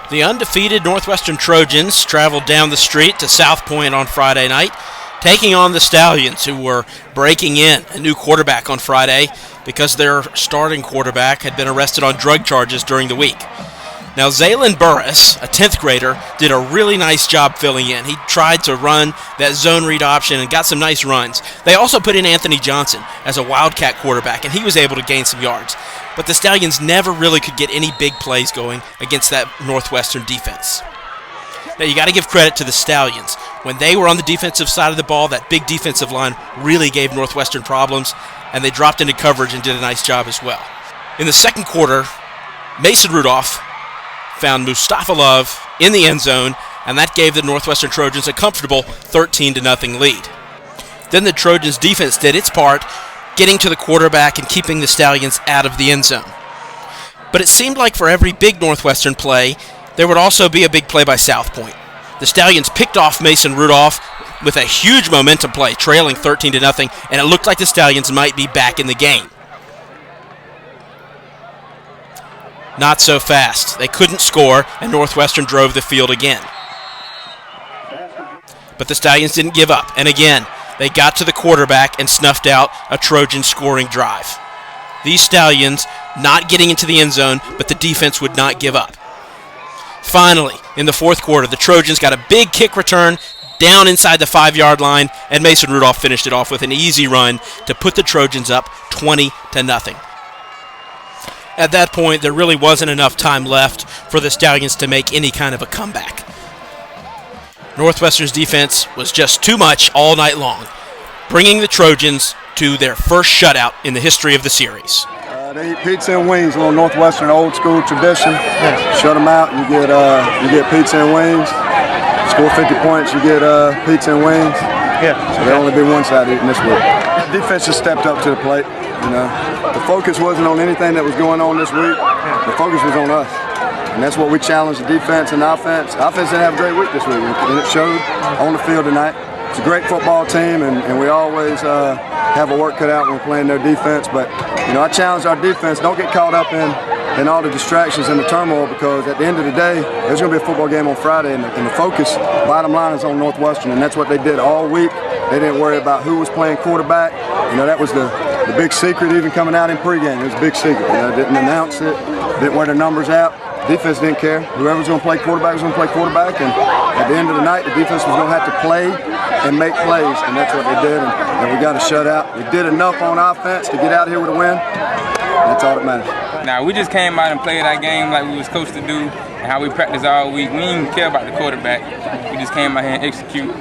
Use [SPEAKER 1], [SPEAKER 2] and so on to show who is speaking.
[SPEAKER 1] The undefeated Northwestern Trojans traveled down the street to South Pointe on Friday night, taking on the Stallions, who were breaking in a new quarterback on Friday because their starting quarterback had been arrested on drug charges during the week. Now, Zaylen Burris, a 10th grader, did a really nice job filling in. He tried to run that zone read option and got some nice runs. They also put in Anthony Johnson as a Wildcat quarterback, and he was able to gain some yards. But the Stallions never really could get any big plays going against that Northwestern defense. Now, you got to give credit to the Stallions. When they were on the defensive side of the ball, that big defensive line really gave Northwestern problems, and they dropped into coverage and did a nice job as well. In the second quarter, Mason Rudolph found Mustafa Love in the end zone, and that gave the Northwestern Trojans a comfortable 13-0 lead. Then the Trojans defense did its part, getting to the quarterback and keeping the Stallions out of the end zone. But it seemed like for every big Northwestern play, there would also be a big play by South Pointe. The Stallions picked off Mason Rudolph with a huge momentum play, trailing 13-0, and it looked like the Stallions might be back in the game. Not so fast. They couldn't score, and Northwestern drove the field again. But the Stallions didn't give up, and again, they got to the quarterback and snuffed out a Trojan scoring drive. These Stallions not getting into the end zone, but the defense would not give up. Finally, in the fourth quarter, the Trojans got a big kick return down inside the 5-yard line, and Mason Rudolph finished it off with an easy run to put the Trojans up 20-0. At that point, there really wasn't enough time left for the Stallions to make any kind of a comeback. Northwestern's defense was just too much all night long, bringing the Trojans to their first shutout in the history of the series.
[SPEAKER 2] They eat pizza and wings, a little Northwestern old school tradition. Shut them out, you get pizza and wings. Score 50 points, you get pizza and wings. So they'll only be one side eating this week. The defense just stepped up to the plate. You know, the focus wasn't on anything that was going on this week. The focus was on us. And that's what we challenged the defense and offense. The offense didn't have a great week this week, and it showed on the field tonight. It's a great football team, and we always have a work cut out when we're playing their defense. But, you know, I challenge our defense, don't get caught up in all the distractions and the turmoil, because at the end of the day, there's going to be a football game on Friday, and the focus, bottom line, is on Northwestern, and that's what they did all week. They didn't worry about who was playing quarterback. You know, that was the big secret even coming out in pregame. It was a big secret. You know, didn't announce it, didn't wear the numbers out. Defense didn't care. Whoever was going to play quarterback was going to play quarterback, and at the end of the night, the defense was going to have to play and make plays, and that's what they did, and we got a shutout. We did enough on offense to get out here with a win. That's all that matters.
[SPEAKER 3] Now, we just came out and played our game like we was coached to do, and how we practiced all week. We didn't care about the quarterback. We just came out here and execute.